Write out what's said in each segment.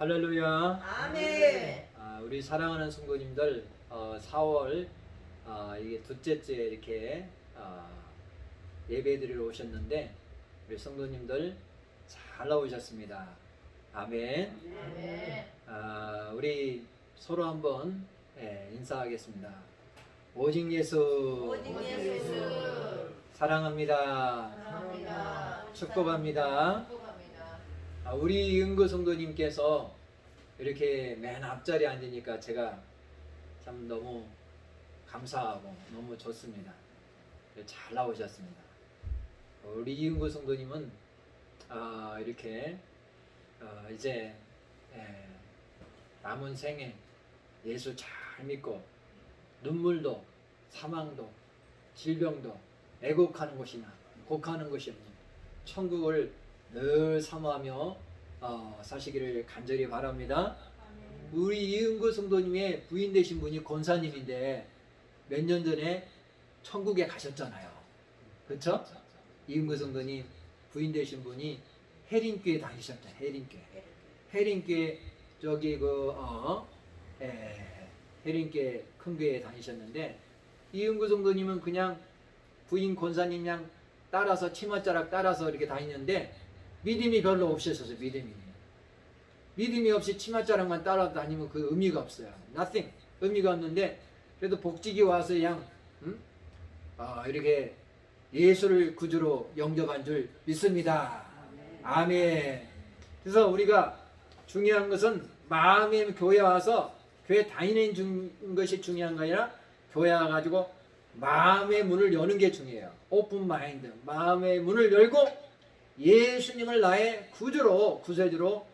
할렐루야. 아멘. 우리 사랑하는 성도님들, 4월 이게 둘째째 이렇게 예배드리러 오셨는데 우리 성도님들 잘 나오셨습니다. 아멘. 아멘. 우리 서로 한번 인사하겠습니다. 오직 예수, 오직 예수 사랑합니다. 사랑합니다. 축복합니다. 우리 은구 성도님께서 이렇게 맨 앞자리에 앉으니까 제가 참 너무 감사하고 너무 좋습니다. 잘 나오셨습니다. 우리 이은구 성도님은 이렇게 이제 남은 생에 예수 잘 믿고 눈물도 사망도 질병도 애곡하는 것이나 곡하는 것이 없는 천국을 늘 사모하며 사시기를 간절히 바랍니다. 우리 이은구 성도님의 부인 되신 분이 권사님인데 몇 년 전에 천국에 가셨잖아요. 그렇죠? 이은구 성도님 부인 되신 분이 해림교회 다니셨죠. 해림교회 저기 해림교회 큰 교회에 다니셨는데 이은구 성도님은 그냥 부인 권사님 양 따라서 치맛자락 따라서 이렇게 다니는데 믿음이 별로 없으셔서 믿음이 없이 치맛자락만 따라다니면 그 의미가 없어요. nothing. 의미가 없는데 그래도 복직이 와서 그냥 이렇게 예수를 구주로 영접한 줄 믿습니다. 아멘. 그래서 우리가 중요한 것은 마음에 교회 와서 교회 다니는 것이 중요한 거 아니라 교회 와가지고 마음의 문을 여는 게 중요해요. 오픈 마인드. 마음의 문을 열고 예수님을 나의 구주로 구세주로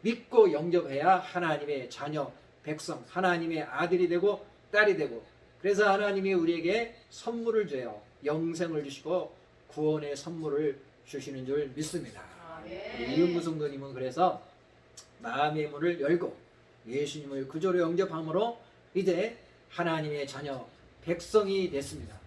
믿고 영접해야 하나님의 자녀 백성 하나님의 아들이 되고 딸이 되고 그래서 하나님이 우리에게 선물을 줘요. 영생을 주시고 구원의 선물을 주시는 줄 믿습니다. 이은구 성도님은 그래서 마음의 문을 열고 예수님을 구주로 영접함으로 이제 하나님의 자녀 백성이 됐습니다.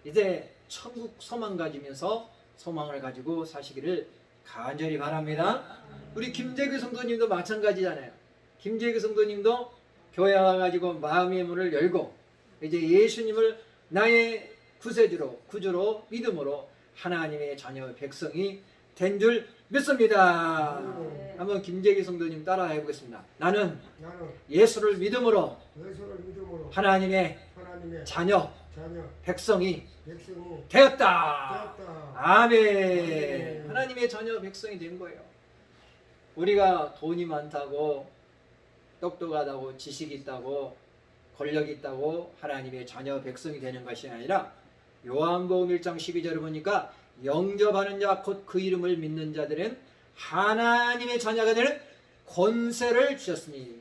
이제 천국 소망 가지면서 소망을 가지고 사시기를 간절히 바랍니다. 우리 김재규 성도님도 마찬가지잖아요. 김재규 성도님도 교회 와가지고 마음의 문을 열고 이제 예수님을 나의 구주로 믿음으로 하나님의 자녀 백성이 된 줄 믿습니다. 한번 김재규 성도님 따라 해보겠습니다. 나는 예수를 믿음으로 하나님의 자녀 백성이 되었다. 아멘. 하나님의 자녀 백성이 된 거예요. 우리가 돈이 많다고 똑똑하다고 지식이 있다고 권력이 있다고 하나님의 자녀 백성이 되는 것이 아니라 요한복음 1장 12절을 보니까 영접하는 자 곧 그 이름을 믿는 자들은 하나님의 자녀가 되는 권세를 주셨으니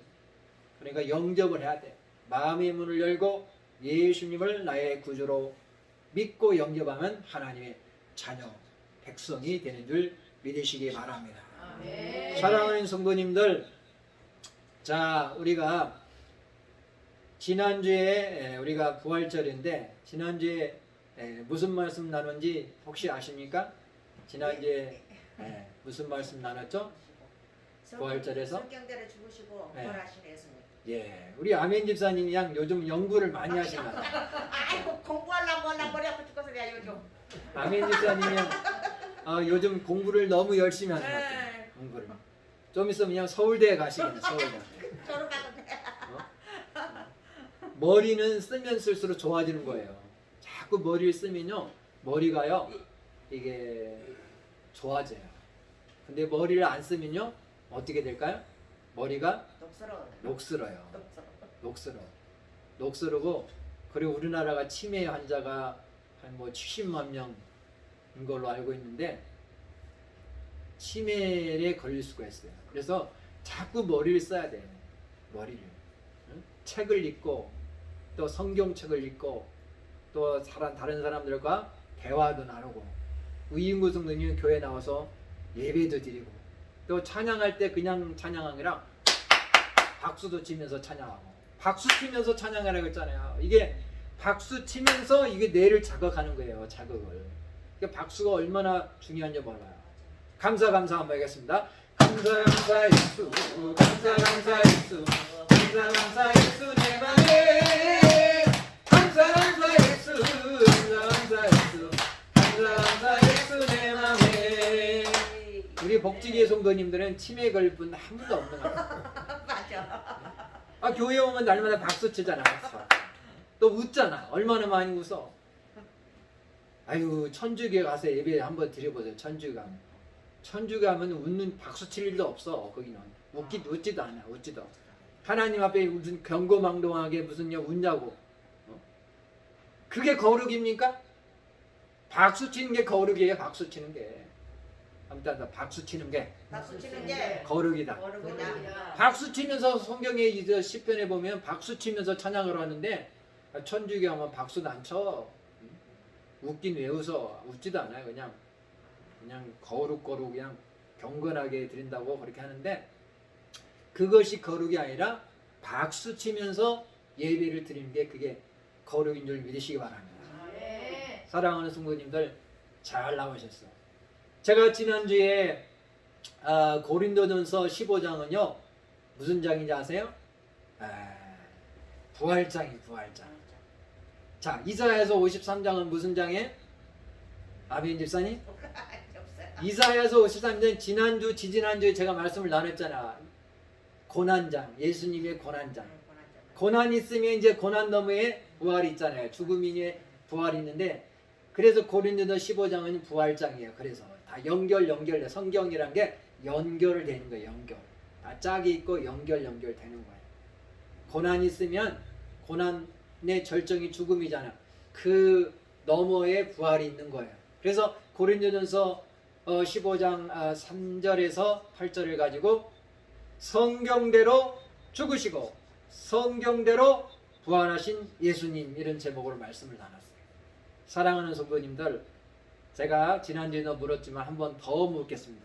그러니까 영접을 해야 돼. 마음의 문을 열고 예수님을 나의 구주로 믿고 영접하면 하나님의 자녀 백성이 되는 줄 믿으시기 바랍니다. 아멘. 사랑하는 성도님들, 자 우리가 지난주에 우리가 부활절인데 지난주에 무슨 말씀 나눈지 혹시 아십니까? 지난주에 무슨 말씀 나눴죠? 부활절에서 성경대로 죽으시고 부활하신 예수님. 예, 우리 아멘 집사님이 양 요즘 연구를 많이 하시나 봐요. 아이고 공부하려고 머리 아파 죽어서 내가 요즘. 아멘 집사님이 요즘 공부를 너무 열심히 하는 것 같아요. 공부를. 좀 있으면 그냥 서울대에 가시겠네. 서울대. 저로 가도 돼. 머리는 쓰면 쓸수록 좋아지는 거예요. 자꾸 머리를 쓰면요, 머리가요 이게 좋아져요. 근데 머리를 안 쓰면요 어떻게 될까요? 머리가 녹슬어요. 그리고 우리나라가 치매 환자가 한 70만 명인 걸로 알고 있는데 치매에 걸릴 수가 있어요. 그래서 자꾸 머리를 써야 돼요. 머리를. 책을 읽고 또 성경책을 읽고 또 다른 사람들과 대화도 나누고 이은구 성도님은 교회 나와서 예배도 드리고 또 찬양할 때 그냥 찬양한 게 아니라 박수도 치면서 찬양하고 박수 치면서 찬양하라고 했잖아요. 이게 박수 치면서 이게 뇌를 자극하는 거예요. 자극을. 박수가 얼마나 중요한지 몰라요. 감사 한번 하겠습니다. 감사 감사 예수 감사 예수 감사 예수 내 맘에 감사 예수 감사 예수 감사 예수 내 맘에. 우리 복지계 성도님들은 치매 걸릴 분 한 분도 없는 것 같아요. 맞아. 아, 교회 오면 날마다 박수 치잖아. 또 웃잖아. 얼마나 많이 웃어. 아유, 천주교에 가서 예배 한번 드려보세요. 천주교 가면. 천주교 가면 웃는 박수 칠 일도 없어. 거기는 웃지도 않아. 웃지도. 하나님 앞에 무슨 경거망동하게 무슨 웃냐고. 그게 거룩입니까? 박수 치는 게 거룩이에요. 박수 치는 게. 아무튼 박수 치는 게 박수 치는 게 거룩이다. 거룩이다. 박수 치면서 성경에 이제 시편에 보면 박수 치면서 찬양을 하는데 천주교 하면 박수도 안 쳐. 웃긴 왜 웃어? 웃지도 않아요. 그냥 거룩 그냥 경건하게 드린다고 그렇게 하는데 그것이 거룩이 아니라 박수 치면서 예배를 드리는 게 그게 거룩인 줄 믿으시기 바랍니다. 사랑하는 성도님들 잘 나오셨어요. 제가 지난주에 고린도전서 15장은요 무슨 장인지 아세요? 부활장이에요. 부활장. 자, 이사야서 53장은 무슨 장이에요? 아멘 집사님? 이사야서 53장 지난주 지지난주에 제가 말씀을 나눴잖아. 고난장, 예수님의 고난장. 고난 있으면 이제 고난 너머에 부활이 있잖아요. 죽음이 부활이 있는데 그래서 고린도서 15장은 부활장이에요. 그래서 다 연결돼. 성경이란 게 연결을 되는 거예요. 연결. 다 짝이 있고 연결되는 거예요. 고난 있으면 고난의 절정이 죽음이잖아. 그 너머에 부활이 있는 거예요. 그래서 고린도전서 15장 3절에서 8절을 가지고 성경대로 죽으시고 성경대로 부활하신 예수님 이런 제목으로 말씀을 나눴어요. 사랑하는 성도님들, 제가 지난주에도 물었지만 한 번 더 묻겠습니다.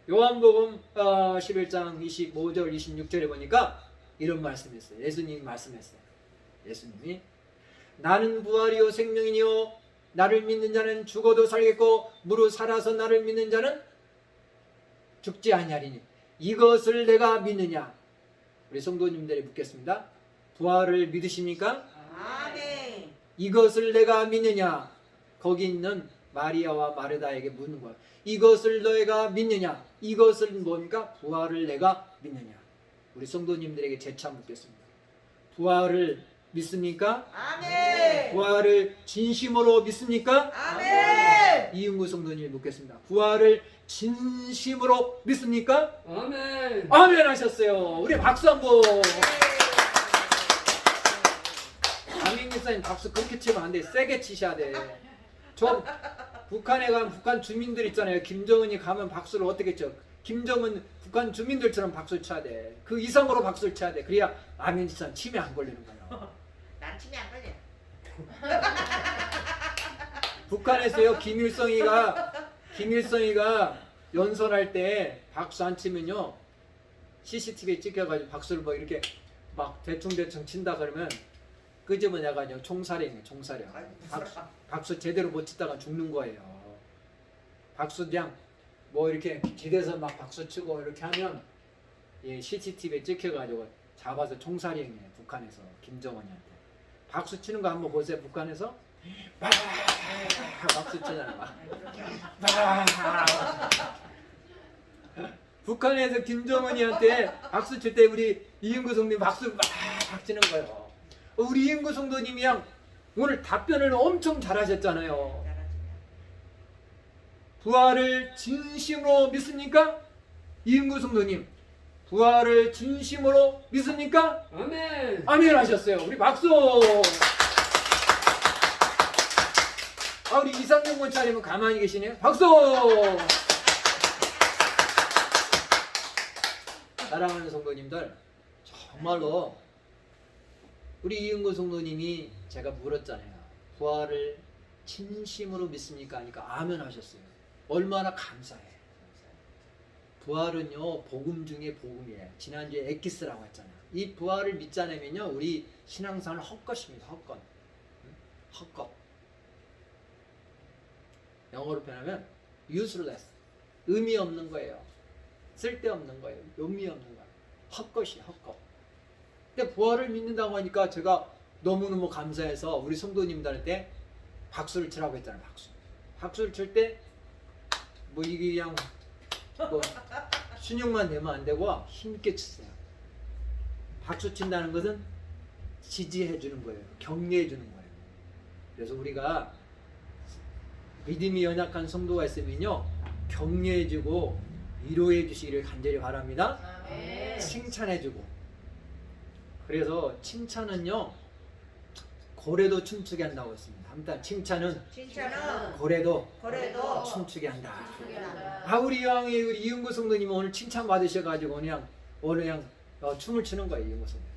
요한복음 11장 25절 26절에 보니까 이런 말씀했어요. 예수님이 말씀했어요. 예수님이 나는 부활이요 생명이요 나를 믿는 자는 죽어도 살겠고 무릇 살아서 나를 믿는 자는 죽지 아니하리니 이것을 내가 믿느냐. 우리 성도님들이 묻겠습니다. 부활을 믿으십니까? 아멘. 이것을 내가 믿느냐. 거기 있는 마리아와 마르다에게 묻는 거야. 이것을 너희가 믿느냐. 이것을 뭡니까? 부활을 내가 믿느냐. 우리 성도님들에게 재차 묻겠습니다. 부활을 믿습니까? 아멘. 부활을 진심으로 믿습니까? 아멘. 이은구 성도님이 묻겠습니다. 부활을 진심으로 믿습니까? 아멘. 아멘 하셨어요. 우리 박수 한번. 아멘 목사님 박수 그렇게 치면 안 돼. 세게 치셔야 돼. 저 북한에 가면 북한 주민들 있잖아요. 김정은이 가면 박수를 어떻게 쳐? 김정은 북한 주민들처럼 박수를 쳐야 돼. 그 이상으로 박수를 쳐야 돼. 그래야 아멘 집사님 치매 안 걸리는 거예요. 난 치매 안 걸려. 북한에서요 김일성이가 연설할 때 박수 안 치면요 CCTV에 찍혀가지고 박수를 뭐 이렇게 막 대충 친다 그러면 그 집은 약간 총살이에요. 총살이야. 박수 제대로 못 치다가 죽는 거예요. 박수 그냥 뭐 이렇게 기대서 막 박수 치고 이렇게 하면 예, CCTV에 찍혀가지고 잡아서 총살이행이에요. 북한에서 김정은이한테 박수 치는 거 한번 보세요. 북한에서 막 박수 치잖아. 막. 북한에서 김정은이한테 박수 칠 때 우리 이은구 성도님 박수 막 치는 거예요. 우리 이은구 성도님이랑 오늘 답변을 엄청 잘하셨잖아요. 부활을 진심으로 믿습니까? 이은구 성도님 부활을 진심으로 믿습니까? 아멘. 아멘 하셨어요. 우리 박수. 우리 이상용 원차님은 가만히 계시네요. 박수. 사랑하는 성도님들, 정말로 우리 이은구 성도님이 제가 물었잖아요. 부활을 진심으로 믿습니까? 하니까 아멘 하셨어요. 얼마나 감사해. 부활은요 복음 중에 복음이에요. 지난주에 엑기스라고 했잖아요. 이 부활을 믿지 않으면요 우리 신앙생활 헛것입니다. 헛것. 헛것. 영어로 표현하면 useless. 의미 없는 거예요. 쓸데없는 거예요. 의미 없는 거예요. 헛것이 헛것. 근데 부활을 믿는다고 하니까 제가 너무너무 감사해서 우리 성도님들한테 박수를 치라고 했잖아요. 박수를 칠 때 뭐 이게 그냥 뭐 순육만 내면 안 되고 힘있게 치세요. 박수 친다는 것은 지지해 주는 거예요. 격려해 주는 거예요. 그래서 우리가 믿음이 연약한 성도가 있으면요, 격려해 주고 위로해 주시기를 간절히 바랍니다. 칭찬해 주고. 그래서 칭찬은요, 고래도 춤추게 한다고 했습니다. 아무튼 칭찬은 고래도 춤추게 한다. 우리 이은구 성도님 오늘 칭찬 받으셔가지고 그냥 오늘 춤을 추는 거예요. 이은구 성도님.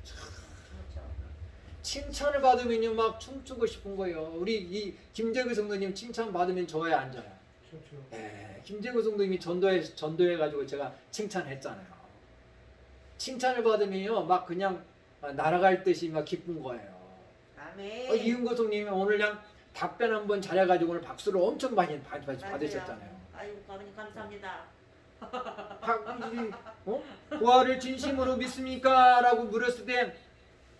칭찬을 받으면요 막 춤추고 싶은 거예요. 우리 이 김재구 성도님 칭찬 받으면 좋아요, 안 좋아요? 네, 김재구 성도님이 전도해가지고 제가 칭찬했잖아요. 칭찬을 받으면요 막 그냥 날아갈 듯이 막 기쁜 거예요. 아멘. 이은구 성도님이 오늘 그냥 답변 한번 잘해가지고 오늘 박수를 엄청 많이 받으셨잖아요. 아이고 아버님 감사합니다. 부활을 진심으로 믿습니까? 라고 물었을 때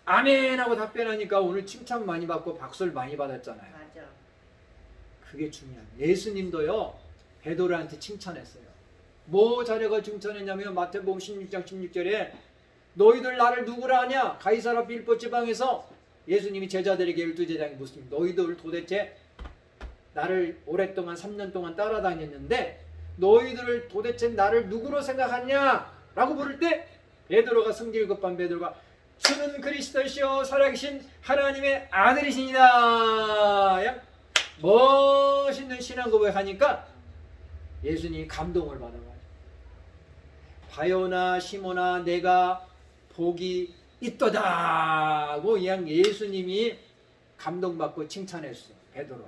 아멘 하고 답변하니까 오늘 칭찬 많이 받고 박수를 많이 받았잖아요. 맞아. 그게 중요해요. 예수님도요 베드로한테 칭찬했어요. 뭐 잘해가 칭찬했냐면 마태복음 16장 16절에 너희들 나를 누구라 하냐? 가이사라 빌보 지방에서 예수님이 제자들에게 12제자에게 묻습니다. 너희들 도대체 나를 오랫동안 3년 동안 따라다녔는데 너희들을 도대체 나를 누구로 생각하냐? 라고 물을 때 베드로가 성질 급한 베드로가 주는 그리스도시요 살아계신 하나님의 아들이시니다. 멋있는 신앙 고백하니까 예수님이 감동을 받아가지고 바요나 시모나 내가 복이 있도다고 그냥 예수님이 감동받고 칭찬했어 베드로를.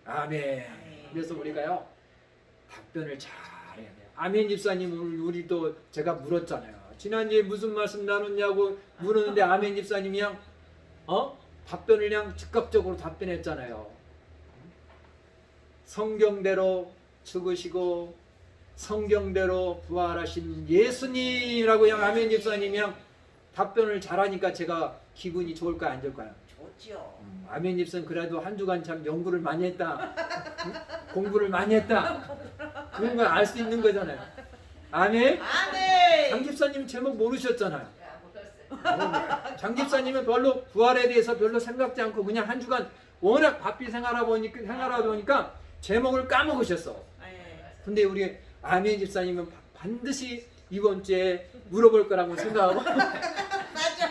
아멘. 그래서 우리가요 답변을 잘 해야 돼요. 아멘 집사님 오늘 우리도 제가 물었잖아요. 지난주에 무슨 말씀 나눴냐고 물었는데 아멘 집사님이 그냥 답변을 그냥 즉각적으로 답변했잖아요. 성경대로 죽으시고 성경대로 부활하신 예수님이라고 그냥 아멘 집사님이 그냥 답변을 잘하니까 제가 기분이 좋을까요 안 좋을까요? 좋지요. 아멘 집사님 그래도 한 주간 참 연구를 많이 했다. 공부를 많이 했다. 그런 걸 알 수 있는 거잖아요. 아멘. 아멘. 장 집사님 제목 모르셨잖아요. 장 집사님은 별로 부활에 대해서 별로 생각지 않고 그냥 한 주간 워낙 바삐 생활하다 보니까 제목을 까먹으셨어. 근데 우리 아멘 집사님은 반드시 이번 주에 물어볼 거라고 생각하고 맞아.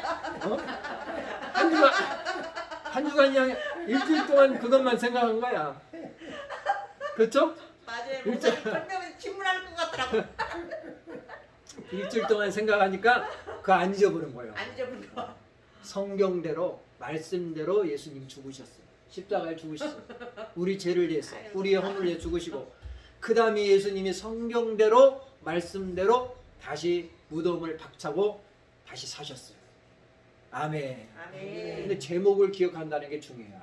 한 주간 그냥 일주일 동안 그것만 생각한 거야. 그렇죠? 맞아요. 목사님 설명을 질문할 것 같더라고. 일주일 동안 생각하니까 그거 안 잊어버린 거예요. 안 잊어버린 거. 성경대로 말씀대로 예수님 죽으셨어요. 십자가에 죽으셨어요. 우리 죄를 위해서 우리의 허물을 위해 죽으시고 그 다음에 예수님이 성경대로 말씀대로 다시 무덤을 박차고 다시 사셨어요. 아멘. 아멘. 근데 제목을 기억한다는 게 중요해요.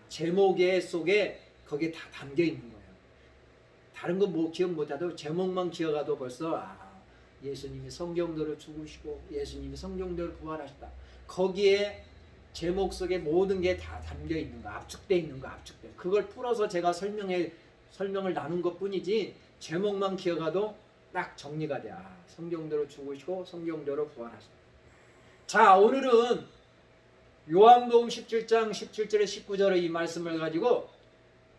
제목의 속에 거기에 다 담겨 있는 거예요. 다른 거 뭐 기억 못해도 제목만 기억해도 벌써 예수님이 성경대로 죽으시고 예수님이 성경대로 부활하셨다. 거기에 제목 속에 모든 게 다 담겨 있는 거, 압축돼 있는 거, 압축돼. 그걸 풀어서 제가 설명을 나눈 것뿐이지 제목만 기억해도 딱 정리가 돼. 성경대로 죽으시고 성경대로 부활하셨다. 자, 오늘은 요한복음 17장 17절에 19절의 이 말씀을 가지고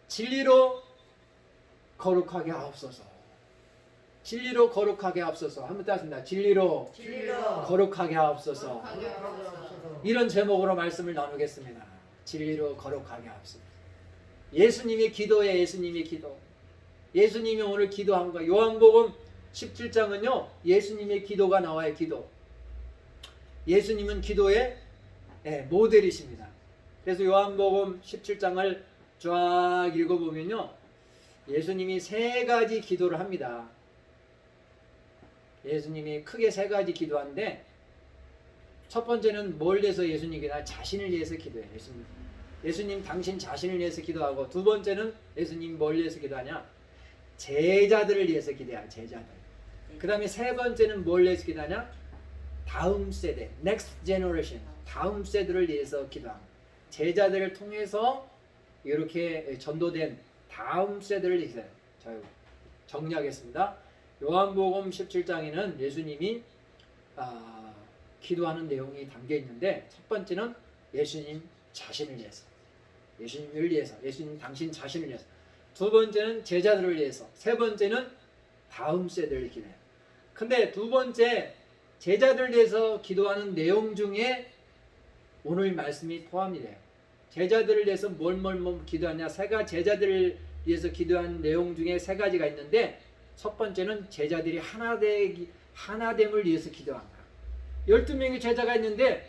진리로 거룩하게 하옵소서. 진리로 거룩하게 하옵소서. 한번 따습니다. 진리로 거룩하게 하옵소서. 이런 제목으로 말씀을 나누겠습니다. 진리로 거룩하게 하옵소서. 예수님의 기도에 예수님의 기도. 예수님이 오늘 기도한 거. 요한복음 17장은요. 예수님의 기도가 나와요. 기도. 예수님은 기도의 모델이십니다. 그래서 요한복음 17장을 쫙 읽어보면요. 예수님이 세 가지 기도를 합니다. 예수님이 크게 세 가지 기도하는데 첫 번째는 뭘 위해서 예수님이 기도하냐? 자신을 위해서 기도해요. 예수님 당신 자신을 위해서 기도하고 두 번째는 예수님 뭘 위해서 기도하냐? 제자들을 위해서 기도해야 제자들. 그 다음에 세 번째는 뭘 위해서 기도하냐? 다음 세대, next generation, 다음 세대를 위해서 기도합니다. 제자들을 통해서 이렇게 전도된 다음 세대를 위해서. 자, 정리하겠습니다. 요한복음 17장에는 예수님이 기도하는 내용이 담겨 있는데, 첫 번째는 예수님 자신을 위해서, 예수님을 위해서, 예수님 당신 자신을 위해서. 두 번째는 제자들을 위해서. 세 번째는 다음 세대를 기도해요. 근데 두 번째 제자들을 위해서 기도하는 내용 중에 오늘 말씀이 포함이 돼요. 제자들을 위해서 뭘 기도하냐? 제자들을 위해서 기도하는 내용 중에 세 가지가 있는데, 첫 번째는 제자들이 하나됨을 위해서 기도한다. 12명의 제자가 있는데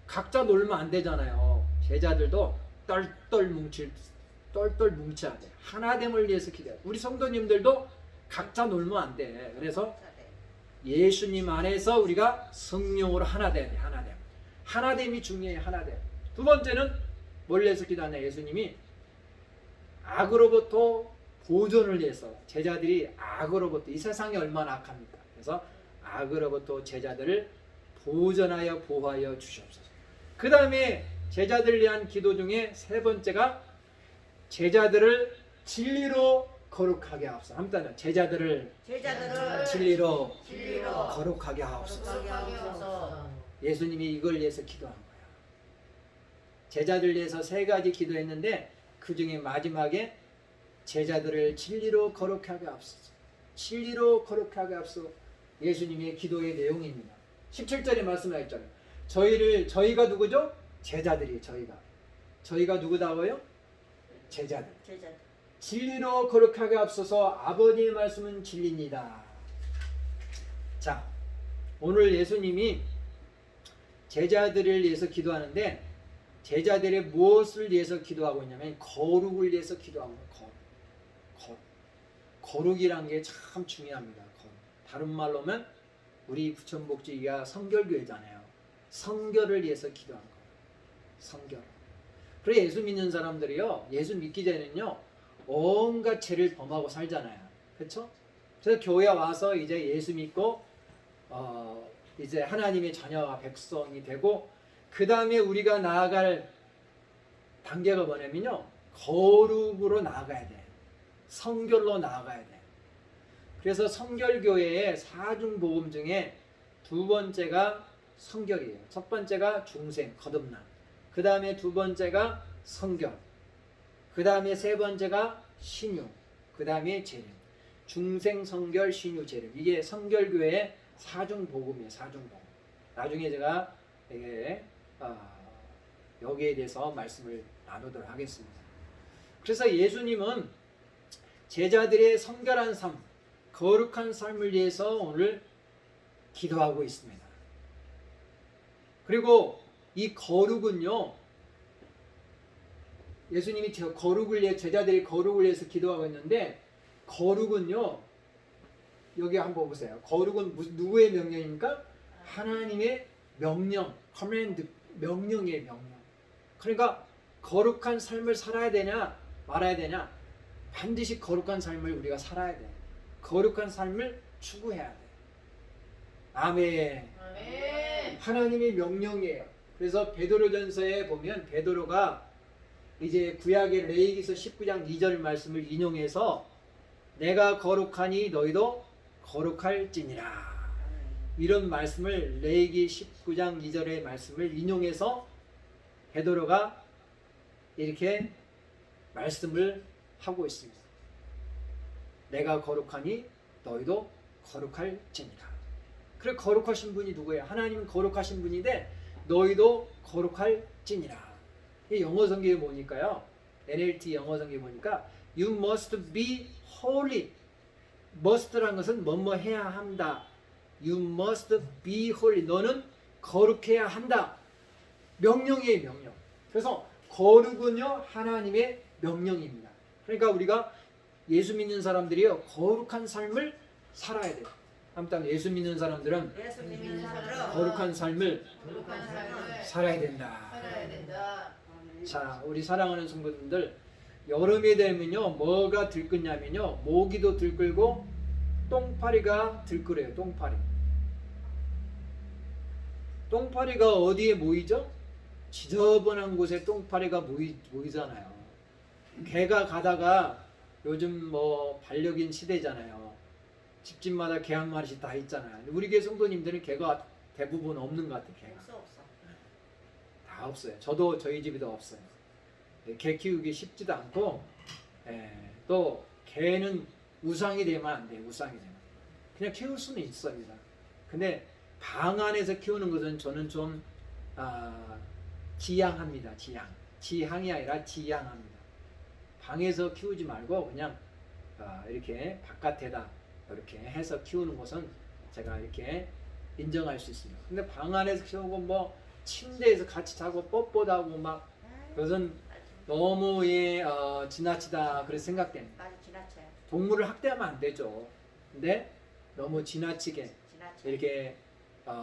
각자 놀면 안 되잖아요. 제자들도 똘똘 뭉쳐야 돼. 하나됨을 위해서 기도해. 우리 성도님들도 각자 놀면 안 돼. 그래서 예수님 안에서 우리가 성령으로 하나 돼야 돼. 하나됨이 중요해. 하나됨. 두 번째는 뭘 위해서 기도하냐? 예수님이 악으로부터 보존을 위해서, 제자들이 악으로부터, 이 세상이 얼마나 악합니까? 그래서 악으로부터 제자들을 보존하여 보호하여 주시옵소서. 그 다음에 제자들을 위한 기도 중에 세 번째가 제자들을 진리로 거룩하게 하옵소서. 한번 제자들을 진리로 거룩하게 하옵소서. 예수님이 이걸 위해서 기도한 거예요. 제자들 위해서 세 가지 기도했는데 그 중에 마지막에 제자들을 진리로 거룩하게 하옵소서. 진리로 거룩하게 하옵소서. 예수님의 기도의 내용입니다. 17절에 말씀하셨잖아요. 저희가 누구죠? 제자들이. 저희가 누구다고요? 제자들. 진리로 거룩하게 하옵소서. 아버지의 말씀은 진리입니다. 자, 오늘 예수님이 제자들을 위해서 기도하는데, 제자들의 무엇을 위해서 기도하고 있냐면 거룩을 위해서 기도하고 있는 거룩이란 게 참 중요합니다. 다른 말로 하면 우리 부천복지가 성결교회잖아요. 성결을 위해서 기도하는 거예요. 성결. 그래, 예수 믿는 사람들이요, 예수 믿기 전에는요 온갖 죄를 범하고 살잖아요. 그렇죠? 그래서 교회에 와서 이제 예수 믿고 이제 하나님의 자녀와 백성이 되고, 그 다음에 우리가 나아갈 단계가 뭐냐면요, 거룩으로 나아가야 돼. 성결로 나아가야 돼. 그래서 성결교회의 사중복음 중에 두 번째가 성결이에요. 첫 번째가 중생, 거듭남. 그 다음에 두 번째가 성결. 그 다음에 세 번째가 신유. 그 다음에 재림. 중생, 성결, 신유, 재림. 이게 성결교회의 사중복음이에요. 사중복음. 나중에 제가 여기에 대해서 말씀을 나누도록 하겠습니다. 그래서 예수님은 제자들의 성결한 삶, 거룩한 삶을 위해서 오늘 기도하고 있습니다. 그리고 이 거룩은요, 예수님이 제자들이 거룩을 위해서 기도하고 있는데, 거룩은요, 여기 한번 보세요. 거룩은 누구의 명령입니까? 하나님의 명령, 커맨드, 명령의 명령. 그러니까 거룩한 삶을 살아야 되냐 말아야 되냐? 반드시 거룩한 삶을 우리가 살아야 돼. 거룩한 삶을 추구해야 돼. 아멘. 하나님의 명령이에요. 그래서 베드로전서에 보면 베드로가 이제 구약의 레위기서 19장 2절 말씀을 인용해서 내가 거룩하니 너희도 거룩할지니라, 이런 말씀을, 레위기 19장 2절의 말씀을 인용해서 베드로가 이렇게 말씀을 하고 있습니다. 내가 거룩하니 너희도 거룩할지니라. 그래, 거룩하신 분이 누구예요? 하나님은 거룩하신 분인데 너희도 거룩할지니라. 이 영어 성경에 보니까요, NLT 영어 성경에 보니까 You must be holy. must라는 것은 뭐뭐 해야 한다. You must be holy. 너는 거룩해야 한다. 명령이에요, 명령. 그래서 거룩은요, 하나님의 명령입니다. 그러니까 우리가 예수 믿는 사람들이요, 거룩한 삶을 살아야 돼요. 아무튼 예수 믿는 사람들은 거룩한 삶을 살아야 된다. 자, 우리 사랑하는 성도님들, 여름이 되면요 뭐가 들끓냐면요 모기도 들끓고 똥파리가 들끓어요. 똥파리가 어디에 모이죠? 지저분한 곳에 똥파리가 모이잖아요. 개가 가다가 요즘 뭐 반려견 시대잖아요. 집집마다 개 한 마리씩 다 있잖아요. 근데 우리 교회 성도님들은 개가 대부분 없는 것 같아요. 개가 없어. 다 없어요. 저도 저희 집에도 없어요. 개 키우기 쉽지도 않고 또 개는 우상이 되면 안 돼요. 우상이 되면 그냥 키울 수는 있습니다. 근데 방 안에서 키우는 것은 저는 좀 지양합니다. 지향이 아니라 지양합니다. 방에서 키우지 말고 그냥 이렇게 바깥에다 이렇게 해서 키우는 것은 제가 이렇게 인정할 수 있습니다. 근데 방 안에서 키우고 뭐 침대에서 같이 자고 뻣뻣하고 막 그것은 너무 지나치다 그렇게 생각됩니다. 많이 지나쳐요. 동물을 학대하면 안 되죠. 근데 너무 지나치게 이렇게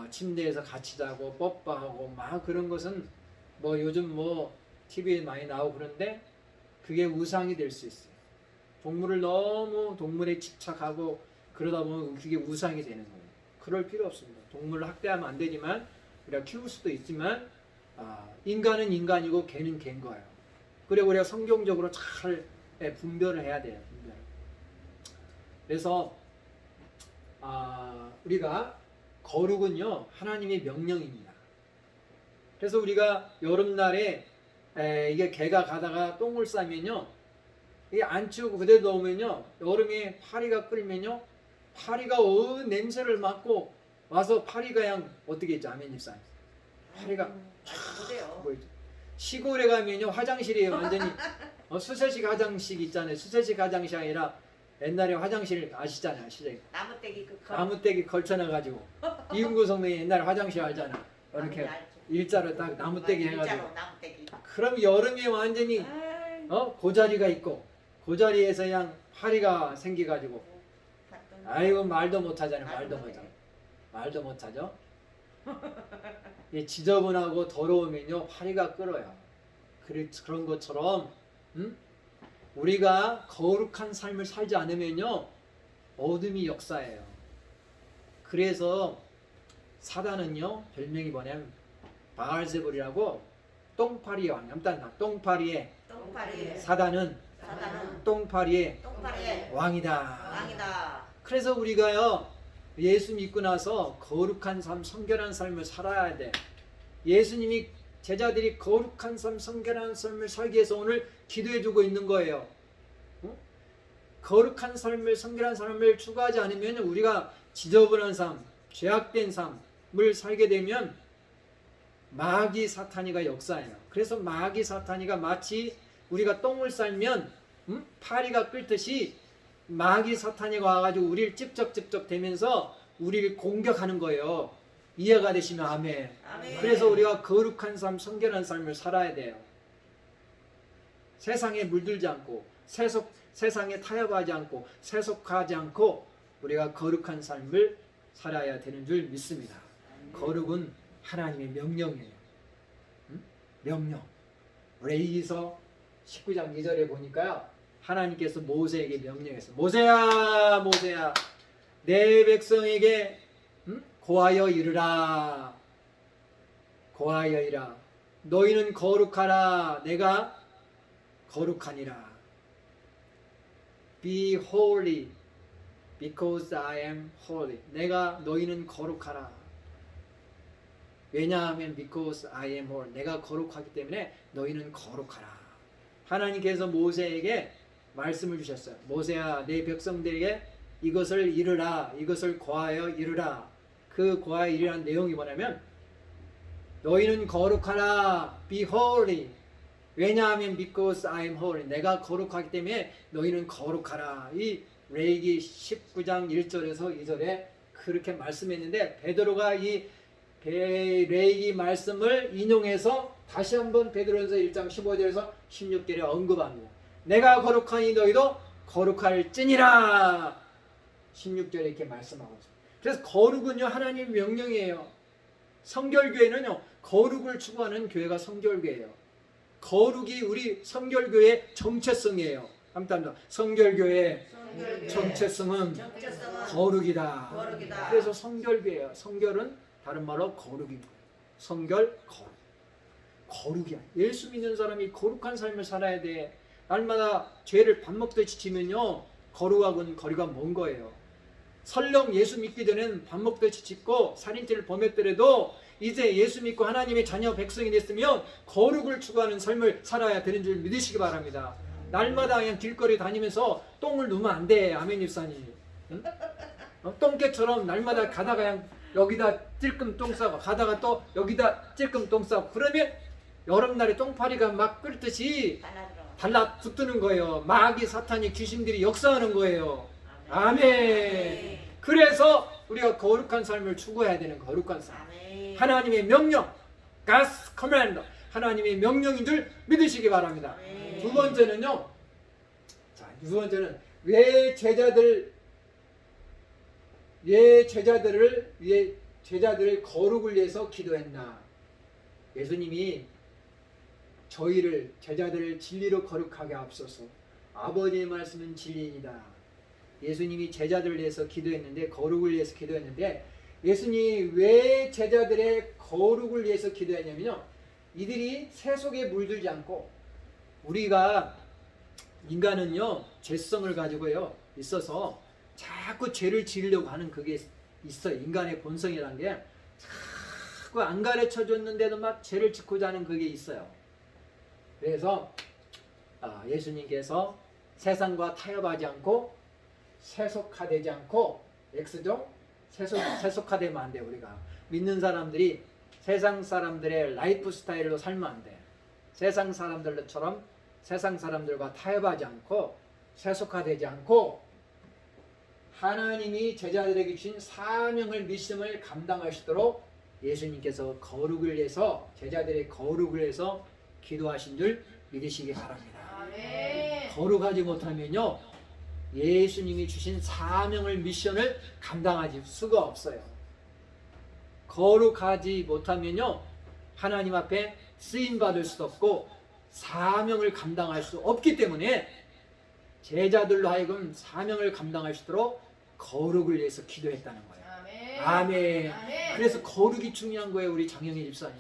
침대에서 같이 자고 뽀뽀하고 막 그런 것은 뭐 요즘 뭐 TV에 많이 나오고 그런데 그게 우상이 될 수 있어요. 동물을 너무 동물에 집착하고 그러다 보면 그게 우상이 되는 거예요. 그럴 필요 없습니다. 동물을 학대하면 안 되지만 우리가 키울 수도 있지만 인간은 인간이고 개는 개인 거예요. 그래 우리가 성경적으로 잘 분별을 해야 돼요. 그래서 우리가 거룩은요 하나님의 명령입니다. 그래서 우리가 여름날에 이게 개가 가다가 똥을 싸면요 이게 안 치우고 그대로 놓으면요 여름에 파리가 끓면요 파리가 냄새를 맡고 와서 파리가 그냥 어떻게 있죠? 아멘 집사 파리가 뭐 있죠? 시골에 가면요 화장실이 완전히 수세식 화장실 있잖아요. 수세식 화장실이 아니라 옛날에 화장실 아시잖아요. 시장에 나무떼기 걸쳐놔가지고 이은구 성명이 옛날에 화장실 알잖아. 이렇게 일자로 딱 나무떼기 해가지고 그럼 여름에 완전히 고자리가 있고 고자리에서 그냥 파리가 생겨가지고 아이고 말도 못하잖아요. 말도 못하죠. 지저분하고 더러우면요 파리가 끓어요. 그런 것처럼 우리가 거룩한 삶을 살지 않으면요 어둠이 역사예요. 그래서 사단은요 별명이 뭐냐면 바알세불이라고 똥파리의 왕. 아무튼 똥파리의 사단은 똥파리의 왕이다. 그래서 우리가요 예수 믿고 나서 거룩한 삶, 성결한 삶을 살아야 돼. 예수님이 제자들이 거룩한 삶, 성결한 삶을 살기 위해서 오늘 기도해주고 있는 거예요. 거룩한 삶을, 성결한 삶을 추구하지 않으면 우리가 지저분한 삶, 죄악된 삶을 살게 되면 마귀 사탄이가 역사예요. 그래서 마귀 사탄이가 마치 우리가 똥을 쌀면 파리가 끓듯이 마귀 사탄이가 와가지고 우리를 찝쩍찝쩍 대면서 우리를 공격하는 거예요. 이해가 되시면 아멘. 그래서 우리가 거룩한 삶, 성결한 삶을 살아야 돼요. 세상에 물들지 않고 세상에 타협하지 않고 세속하지 않고 우리가 거룩한 삶을 살아야 되는 줄 믿습니다. 거룩은 하나님의 명령이에요. 명령. 레위기서 19장 2절에 보니까요. 하나님께서 모세에게 명령했어요. 모세야 내 백성에게 고하여 이르라. 너희는 거룩하라. 내가 거룩하니라. Be holy because I am holy. 너희는 거룩하라. 왜냐하면 because I am holy. 내가 거룩하기 때문에 너희는 거룩하라. 하나님께서 모세에게 말씀을 주셨어요. 모세야 내 백성들에게 이것을 이르라. 이것을 고하여 이르라. 그 고하여 이르라는 내용이 뭐냐면 너희는 거룩하라. Be holy. 왜냐하면 because I am holy. 내가 거룩하기 때문에 너희는 거룩하라. 이 레위기 19장 1절에서 2절에 그렇게 말씀했는데 베드로가 이 레위기 말씀을 인용해서 다시 한번 베드로전서 1장 15절에서 16절에 언급합니다. 내가 거룩하니 너희도 거룩할지니라. 16절에 이렇게 말씀하고 있습니다. 그래서 거룩은요 하나님의 명령이에요. 성결교회는요 거룩을 추구하는 교회가 성결교회예요. 거룩이 우리 성결교의 정체성이에요. 한번 성결교의 정체성은 거룩이다. 거룩이다. 그래서 성결교예요. 성결은 다른 말로 거룩인 거예요. 성결, 거룩. 거룩이야. 예수 믿는 사람이 거룩한 삶을 살아야 돼. 날마다 죄를 밥 먹듯이 지면요, 거룩하고는 거리가 먼 거예요. 설령 예수 믿기 전에는 밥 먹듯이 짓고 살인죄를 범했더라도 이제 예수 믿고 하나님의 자녀 백성이 됐으면 거룩을 추구하는 삶을 살아야 되는 줄 믿으시기 바랍니다. 날마다 그냥 길거리 다니면서 똥을 누면 안 돼. 아멘 집사님. 응? 똥개처럼 날마다 가다가 그냥 여기다 찔끔 똥 싸고 가다가 또 여기다 찔끔 똥 싸고 그러면 여름날에 똥파리가 막 끓듯이 달라붙는 거예요. 마귀 사탄이 귀신들이 역사하는 거예요. 아멘. 그래서 우리가 거룩한 삶을 추구해야 되는 거룩한 삶. 하나님의 명령, God's command, 하나님의 명령인 줄 믿으시기 바랍니다. 두 번째는요. 자, 두 번째는 왜 제자들을 거룩을 위해서 기도했나? 예수님이 저희를 제자들을 진리로 거룩하게 앞서서 아버지의 말씀은 진리이다. 예수님이 제자들을 위해서 기도했는데 거룩을 위해서 기도했는데 예수님이 왜 제자들의 거룩을 위해서 기도했냐면요. 이들이 세속에 물들지 않고 우리가 인간은요 죄성을 가지고요 있어서 자꾸 죄를 지으려고 하는 그게 있어요. 인간의 본성이라는 게 자꾸 안 가르쳐 줬는데도 막 죄를 짓고자 하는 그게 있어요. 그래서 예수님께서 세상과 타협하지 않고 세속화되지 않고 X죠? 세속화되면 안 돼. 우리가 믿는 사람들이 세상 사람들의 라이프 스타일로 살면 안 돼. 세상 사람들처럼 세상 사람들과 타협하지 않고 세속화되지 않고 하나님이 제자들에게 주신 사명을 미션을 감당하시도록 예수님께서 거룩을 위해서 제자들의 거룩을 위해서 기도하신 줄 믿으시기 바랍니다. 아멘. 거룩하지 못하면요 예수님이 주신 사명을 미션을 감당하실 수가 없어요. 거룩하지 못하면요 하나님 앞에 쓰임 받을 수도 없고 사명을 감당할 수 없기 때문에 제자들로 하여금 사명을 감당할 수 있도록 거룩을 위해서 기도했다는 거예요. 아멘. 아멘. 아멘. 그래서 거룩이 중요한 거예요. 우리 장영희 집사님.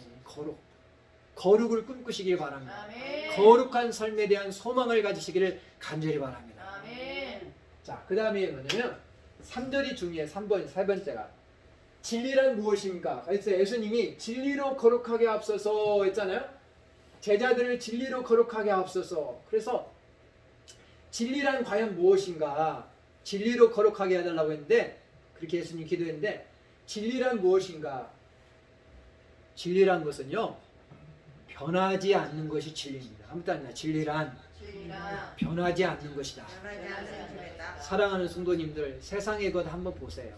거룩을 꿈꾸시길 바랍니다. 아멘. 거룩한 삶에 대한 소망을 가지시기를 간절히 바랍니다. 아멘. 자, 그 다음에 뭐냐면 3절이 중요해요. 3번, 세 번째가 진리란 무엇인가? 그래서 예수님이 진리로 거룩하게 앞서서 했잖아요. 제자들을 진리로 거룩하게 앞서서. 그래서 진리란 과연 무엇인가? 진리로 거룩하게 해달라고 했는데 그렇게 예수님 기도했는데 진리란 무엇인가? 진리란 것은요 변하지 않는 것이 진리입니다. 아무튼 진리란 변하지 않는 것이다. 사랑하는 성도님들, 세상의 것 한번 보세요.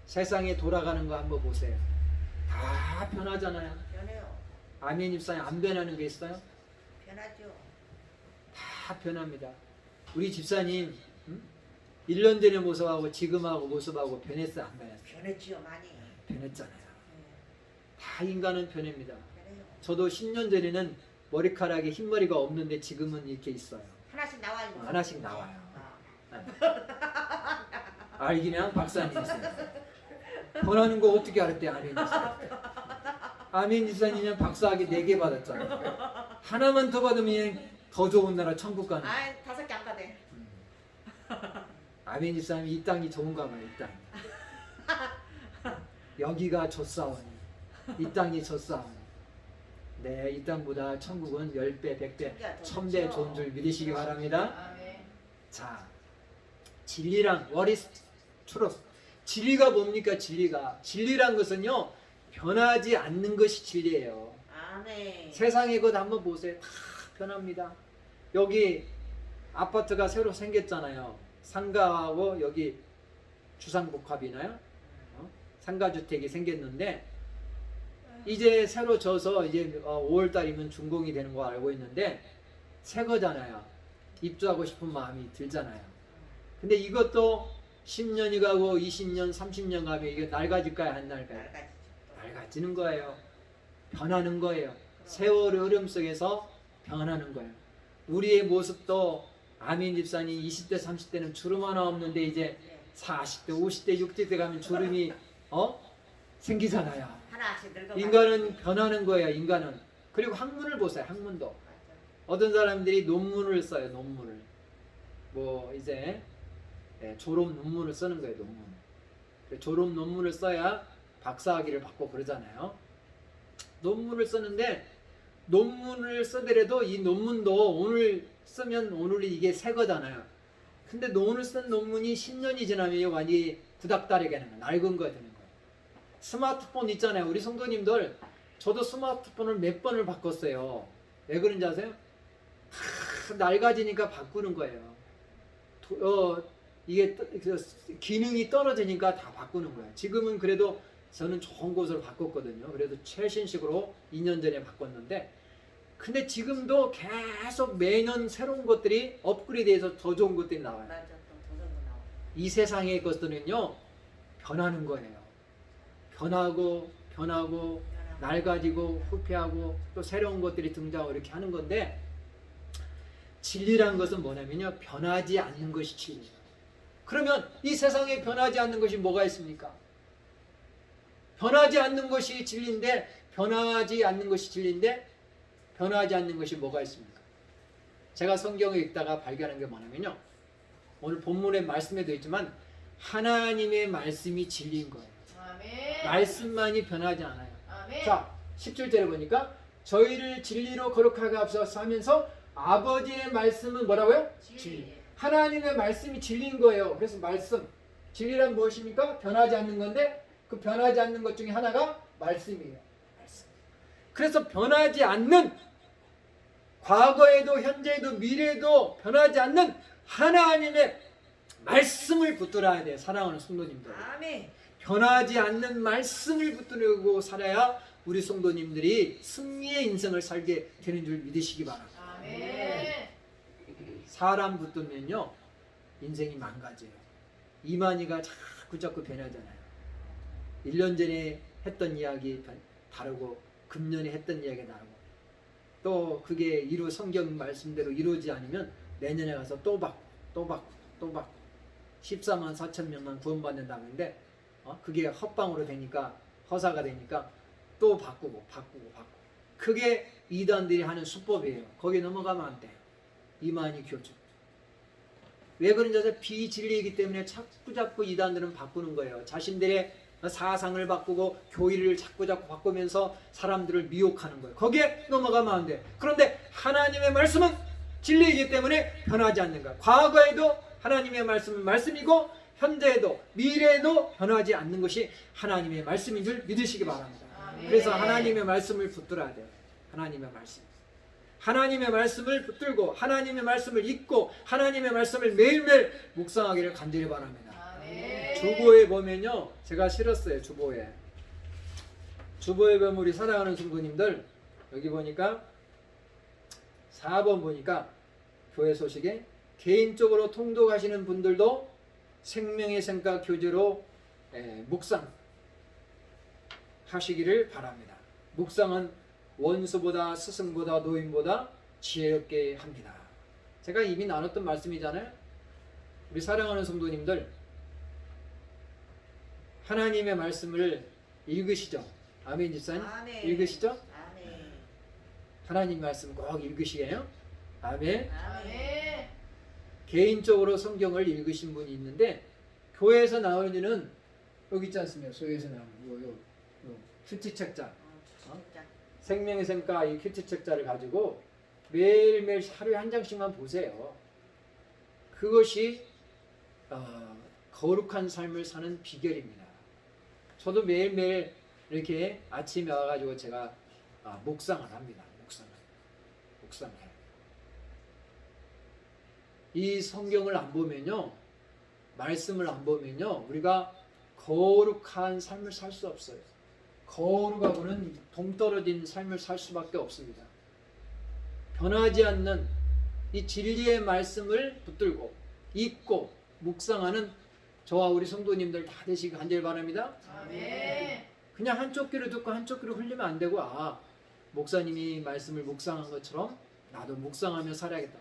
세상에 돌아가는 거 한번 보세요. 다 변하잖아요. 변해요. 아멘 집사님, 안 변하는 게 있어요? 변하죠. 다 변합니다. 우리 집사님 1년 전의 모습하고 지금하고 모습하고 변했어요? 안 변했어요? 변했지요 많이. 변했잖아요. 다 인간은 변합니다. 변해요. 저도 10년 전에는 머리카락에 흰머리가 없는데 지금은 이렇게 있어요. 하나씩 나와요. 하나씩 나와요. 아. 알기는 박사님이세요. 변하는 거 어떻게 알았대? 아멘 집사님. 아멘 집사님은 박사학위 4개 받았잖아요. 하나만 더 받으면 더 좋은 나라 천국 가는. 아, 5개 안 가대. 아멘 집사님 이 땅이 좋은가 봐요. 이 땅. 여기가 좋사오니 이 땅이 좋사오니. 네, 이 땅보다 천국은 10배, 100배, 1000배 좋은 줄 믿으시기 바랍니다. 아멘. 자, 진리란 what is truth? 진리가 뭡니까? 진리란 것은요 변하지 않는 것이 진리예요. 아멘. 세상의 것 한번 보세요. 다 변합니다. 여기 아파트가 새로 생겼잖아요. 상가하고 여기 주상복합이나요? 상가주택이 생겼는데 이제 새로 져서 이제 5월달이면 준공이 되는 거 알고 있는데 새 거잖아요. 입주하고 싶은 마음이 들잖아요. 근데 이것도 10년이 가고 20년, 30년 가면 이게 낡아질까요? 안 낡아요? 낡아지는 거예요. 변하는 거예요. 세월의 흐름 속에서 변하는 거예요. 우리의 모습도 아멘 집사님 20대 30대는 주름 하나 없는데 이제 네. 40대 50대 60대 가면 주름이 생기잖아요. 하나씩 늙어. 인간은 변하는 거예요. 인간은. 그리고 학문을 보세요. 학문도 어떤 사람들이 논문을 써요. 논문을 뭐 이제 졸업 논문을 쓰는 거예요. 논문. 졸업 논문을 써야 박사학위를 받고 그러잖아요. 논문을 쓰는데 논문을 쓰더라도 이 논문도 오늘 쓰면 오늘 이게 새 거잖아요. 근데 오늘 쓴 논문이 10년이 지나면 완전히 구닥다리가 되는 거예요. 낡은 거 되는 거예요. 스마트폰 있잖아요. 우리 성도님들 저도 스마트폰을 몇 번을 바꿨어요. 왜 그런지 아세요? 낡아지니까 바꾸는 거예요. 이게 기능이 떨어지니까 다 바꾸는 거예요. 지금은 그래도 저는 좋은 곳으로 바꿨거든요. 그래도 최신식으로 2년 전에 바꿨는데 근데 지금도 계속 매년 새로운 것들이 업그레이드해서 더 좋은 것들이 나와요. 맞아, 또 도전도 나와. 이 세상의 것들은요 변하는 거예요. 변하고 낡아지고 후퇴하고 또 새로운 것들이 등장하고 이렇게 하는 건데 진리란 것은 뭐냐면요 변하지 않는 것이 진리예요. 그러면 이 세상에 변하지 않는 것이 뭐가 있습니까? 변하지 않는 것이 진리인데 변하지 않는 것이 뭐가 있습니까? 제가 성경을 읽다가 발견한 게 뭐냐면요 오늘 본문의 말씀에도 있지만 하나님의 말씀이 진리인 거예요. 아멘. 말씀만이 변하지 않아요. 아멘. 자 17절에 보니까 저희를 진리로 거룩하게 앞서서 하면서 아버지의 말씀은 뭐라고요? 진리. 하나님의 말씀이 진리인 거예요. 그래서 말씀 진리란 무엇입니까? 변하지 않는 건데 그 변하지 않는 것 중에 하나가 말씀이에요. 말씀. 그래서 변하지 않는 과거에도 현재에도 미래에도 변하지 않는 하나님의 말씀을 붙들어야 돼요. 사랑하는 성도님들. 아멘. 변하지 않는 말씀을 붙들고 살아야 우리 성도님들이 승리의 인생을 살게 되는 줄 믿으시기 바랍니다. 아멘. 사람 붙들면요 인생이 망가져요. 이만희가 자꾸 변하잖아요. 1년 전에 했던 이야기 다르고 금년에 했던 이야기 다르고 또 그게 성경 말씀대로 이루어지지 않으면 내년에 가서 또 바꾸고 14만 4천 명만 구원받는다는데 그게 헛방으로 되니까 허사가 되니까 또 바꾸고 그게 이단들이 하는 수법이에요. 거기 넘어가면 안 돼요. 이만희 교주. 왜 그런지 아세요? 비진리이기 때문에 자꾸 이단들은 바꾸는 거예요. 자신들의 사상을 바꾸고 교리를 자꾸 바꾸면서 사람들을 미혹하는 거예요. 거기에 넘어가면 안 돼. 그런데 하나님의 말씀은 진리이기 때문에 변하지 않는 거야. 과거에도 하나님의 말씀은 말씀이고 현재에도 미래에도 변하지 않는 것이 하나님의 말씀인 줄 믿으시기 바랍니다. 아멘. 그래서 하나님의 말씀을 붙들어야 돼요. 하나님의 말씀. 하나님의 말씀을 붙들고 하나님의 말씀을 읽고 하나님의 말씀을 매일매일 묵상하기를 간절히 바랍니다. 아멘. 주보에 보면요 제가 실었어요. 주보에 보면 우리 사랑하는 성도님들 여기 보니까 4번 보니까 교회 소식에 개인적으로 통독하시는 분들도 생명의 생각 교제로 묵상 하시기를 바랍니다. 묵상은 원수보다 스승보다 노인보다 지혜롭게 합니다. 제가 이미 나눴던 말씀이잖아요. 우리 사랑하는 성도님들 하나님의 말씀을 읽으시죠. 아멘 집사님. 아멘. 읽으시죠. 아멘. 하나님 말씀 꼭 읽으시게요. 아멘. 아멘. 개인적으로 성경을 읽으신 분이 있는데 교회에서 나오는 일은 여기 있지 않습니까? 교회에서 나오는 요 큐티 책자. 진짜. 생명의 생가 이 큐티 책자를 가지고 매일매일 하루에 한 장씩만 보세요. 그것이 거룩한 삶을 사는 비결입니다. 저도 매일매일 이렇게 아침에 와가지고 제가 묵상을 합니다. 묵상해요. 이 성경을 안 보면요, 말씀을 안 보면요, 우리가 거룩한 삶을 살 수 없어요. 거룩하고는 동떨어진 삶을 살 수밖에 없습니다. 변하지 않는 이 진리의 말씀을 붙들고 읽고 묵상하는 저와 우리 성도님들 다 되시기 간절히 바랍니다. 아멘. 그냥 한쪽 귀로 듣고 한쪽 귀로 흘리면 안 되고 목사님이 말씀을 묵상한 것처럼 나도 묵상하며 살아야겠다.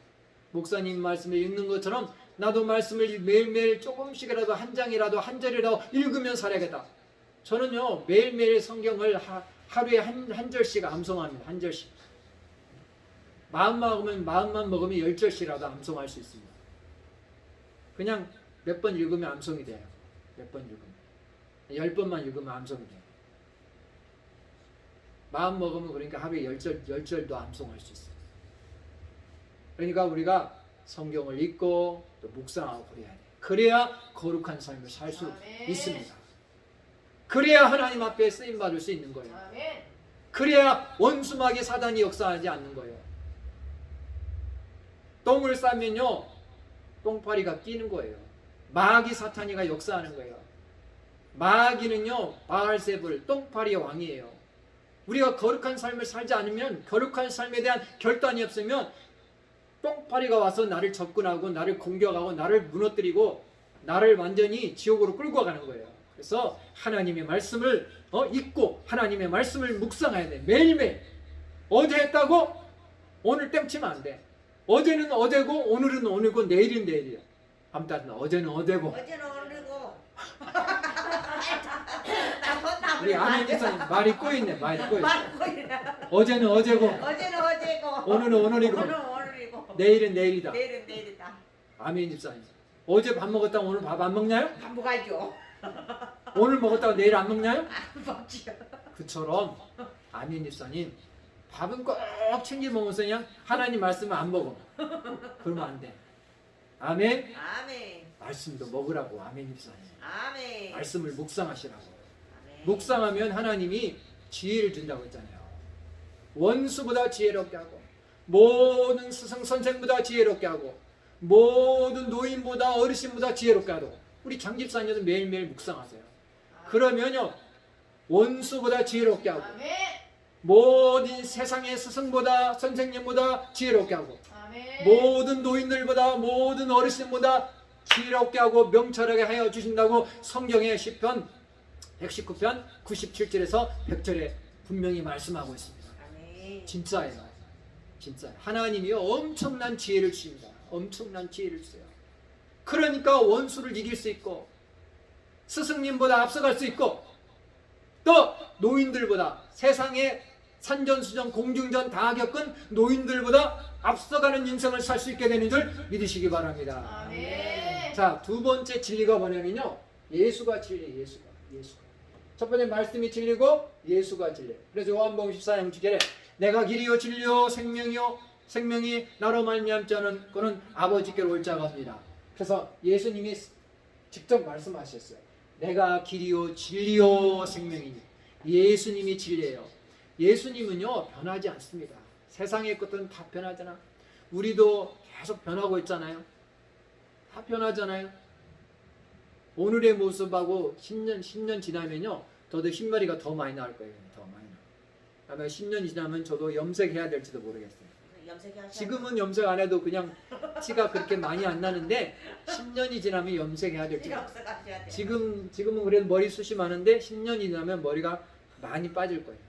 목사님 말씀을 읽는 것처럼 나도 말씀을 매일매일 조금씩이라도 한 장이라도 한 절이라도 읽으며 살아야겠다. 저는요 매일매일 성경을 하루에 한 절씩 암송합니다. 한 절씩. 마음만 먹으면 10절씩이라도 암송할 수 있습니다. 그냥 몇 번 읽으면 암송이 돼요. 몇 번 읽으면 10번만 읽으면 암송이 돼요. 마음 먹으면 그러니까 하루에 10절도 암송할 수 있어요. 그러니까 우리가 성경을 읽고 또 묵상하고 그래야 돼. 그래야 거룩한 삶을 살 수 있습니다. 그래야 하나님 앞에 쓰임 받을 수 있는 거예요. 아멘. 그래야 원수마귀 사단이 역사하지 않는 거예요. 똥을 싸면요 똥파리가 끼는 거예요. 마귀 사탄이가 역사하는 거예요. 마귀는요 바알세불 똥파리의 왕이에요. 우리가 거룩한 삶을 살지 않으면, 거룩한 삶에 대한 결단이 없으면 똥파리가 와서 나를 접근하고 나를 공격하고 나를 무너뜨리고 나를 완전히 지옥으로 끌고 가는 거예요. 그래서 하나님의 말씀을 읽고 하나님의 말씀을 묵상해야 돼. 매일매일. 어제 했다고 오늘 땡치면 안 돼. 어제는 어제고 오늘은 오늘고 내일은 내일이야. 아무튼 어제는 어제고. 어제는 오늘이고. 우리 아멘 집사님 말이 꼬였네. 말이 꼬였네. 말고이라. 어제는 어제고 어제는 어제고. 오늘은 오늘이고 오늘은 오늘이고. 내일은 내일이다. 내일은 내일이다. 아멘 집사님. 어제 밥 먹었다고 오늘 밥 안 먹나요? 안 먹어야죠. 오늘 먹었다고 내일 안 먹나요? 안 먹지요. 그처럼 아멘 집사님 밥은 꼭 챙겨 먹으면서 그냥 하나님 말씀을 안 먹어. 그러면 안 돼. 아멘. 아멘. 말씀도 먹으라고. 아멘 집사님. 아멘. 말씀을 묵상하시라고. 아멘. 묵상하면 하나님이 지혜를 준다고 했잖아요. 원수보다 지혜롭게 하고 모든 스승 선생보다 지혜롭게 하고 모든 노인보다 어르신보다 지혜롭게 하고. 우리 장집사님도 매일매일 묵상하세요. 그러면요 원수보다 지혜롭게 하고 아멘. 모든 세상의 스승보다 선생님보다 지혜롭게 하고 아멘. 모든 노인들보다 모든 어르신보다 지혜롭게 하고 명철하게 하여 주신다고 성경의 시편 119편 97절에서 100절에 분명히 말씀하고 있습니다. 아멘. 진짜예요. 진짜예요. 하나님이 엄청난 지혜를 주십니다. 엄청난 지혜를 주세요. 그러니까 원수를 이길 수 있고 스승님보다 앞서갈 수 있고 또 노인들보다 세상의 산전수전 공중전 다 겪은 노인들보다 앞서가는 인생을 살 수 있게 되는 줄 믿으시기 바랍니다. 아멘. 자, 두 번째 진리가 뭐냐면요 예수가 진리. 예수가 첫 번째 말씀이 진리고 예수가 진리. 그래서 요한복음 14장 6절에 내가 길이요 진리요 생명이요 생명이 나로 말미암지 않은 그는 아버지께로 올 자가 없느니라. 그래서 예수님이 직접 말씀하셨어요. 내가 길이요 진리요 생명이니. 예수님이 진리예요. 예수님은요 변하지 않습니다. 세상의 것들은 다 변하잖아. 우리도 계속 변하고 있잖아요. 다 변하잖아요. 오늘의 모습하고 10년 지나면요 저도 흰머리가 더 많이 나올 거예요. 더 많이 나. 아마 10년 지나면 저도 염색해야 될지도 모르겠어요. 염색이 지금은 염색 안 해도 그냥 티가 그렇게 많이 안 나는데 10년이 지나면 염색해야 될지. 염색하셔야 돼. 지금은 그래도 머리숱이 많은데 10년이 지나면 머리가 많이 빠질 거예요.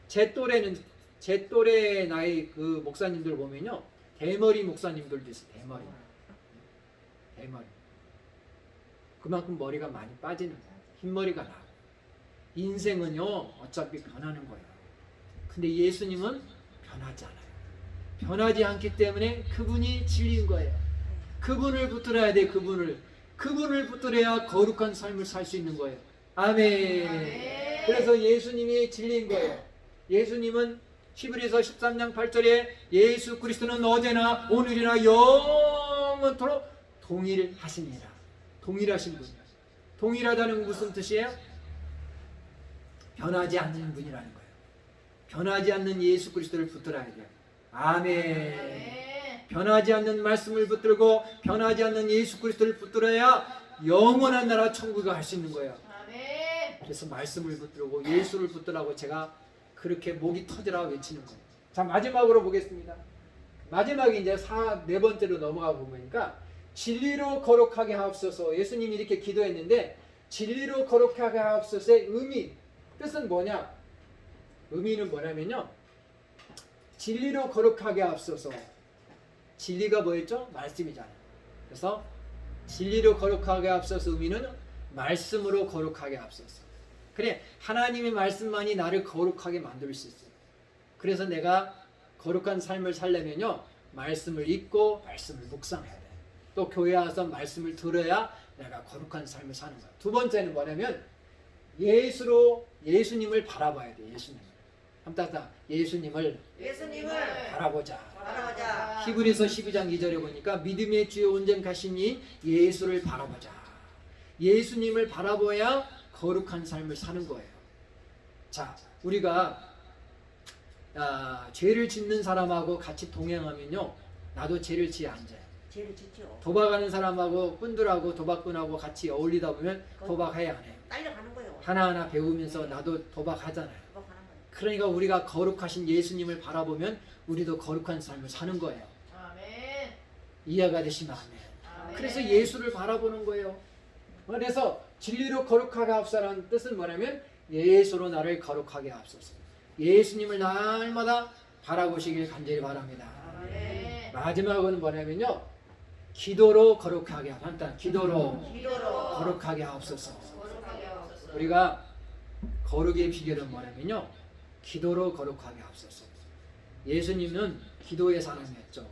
제 또래 나이 그 목사님들 보면요 대머리 목사님들도 있어요. 대머리. 그만큼 머리가 많이 빠지는 거예요. 흰머리가 나고. 인생은요 어차피 변하는 거예요. 근데 예수님은 변하지 않아요. 변하지 않기 때문에 그분이 진리인 거예요. 그분을 붙들어야 돼. 그분을 붙들어야 거룩한 삶을 살 수 있는 거예요. 아멘. 아멘. 그래서 예수님이 진리인 거예요. 예수님은 히브리서 13장 8절에 예수 그리스도는 어제나 오늘이나 영원토록 동일하십니다. 동일하신 분이에요. 동일하다는 무슨 뜻이에요? 변하지 않는 분이라는 거예요. 변하지 않는 예수 그리스도를 붙들어야 돼요. 아멘. 아멘. 변하지 않는 말씀을 붙들고 변하지 않는 예수 그리스도를 붙들어야 영원한 나라 천국에 갈 수 있는 거예요. 아멘. 그래서 말씀을 붙들고 예수를 붙들라고 제가 그렇게 목이 터지라 외치는 거예요. 자, 마지막으로 보겠습니다. 마지막에 이제 네 번째로 넘어가 보니까 진리로 거룩하게 하옵소서. 예수님이 이렇게 기도했는데 진리로 거룩하게 하옵소서의 뜻은 뭐냐? 의미는 뭐냐면요 진리로 거룩하게 앞서서. 진리가 뭐였죠? 말씀이잖아요. 그래서 진리로 거룩하게 앞서서 의미는 말씀으로 거룩하게 앞서서. 그래, 하나님의 말씀만이 나를 거룩하게 만들 수 있어요. 그래서 내가 거룩한 삶을 살려면요, 말씀을 읽고 말씀을 묵상해야 돼. 또 교회 와서 말씀을 들어야 내가 거룩한 삶을 사는 거야. 두 번째는 뭐냐면 예수님을 바라봐야 돼. 예수님을. 한번 예수님을 바라보자. 바라보자. 히브리서 12장 2절에 보니까 믿음의 주요 온전하신 이 예수를 바라보자. 예수님을 바라봐야 거룩한 삶을 사는 거예요. 자, 우리가 죄를 짓는 사람하고 같이 동행하면요, 나도 죄를 지어 앉아요. 죄를 짓죠. 도박하는 사람하고 꾼들하고 도박꾼하고 같이 어울리다 보면 도박해야 안 해요. 딸려가는 거예요. 하나하나 배우면서 나도 도박하잖아요. 도박하는 거예요. 그러니까 우리가 거룩하신 예수님을 바라보면 우리도 거룩한 삶을 사는 거예요. 아멘. 이해가 되시면 아멘. 아멘. 그래서 예수를 바라보는 거예요. 그래서 진리로 거룩하게 앞서라는 뜻은 뭐냐면 예수로 나를 거룩하게 앞서서 예수님을 날마다 바라보시길 간절히 바랍니다. 아멘. 마지막은 뭐냐면요, 기도로 거룩하게 합니다. 기도로 거룩하게 앞서서. 거룩하게 하옵소서. 우리가 거룩의 비결은 뭐냐면요, 기도로 거룩하게 앞서서. 예수님은 기도의 사람이었죠.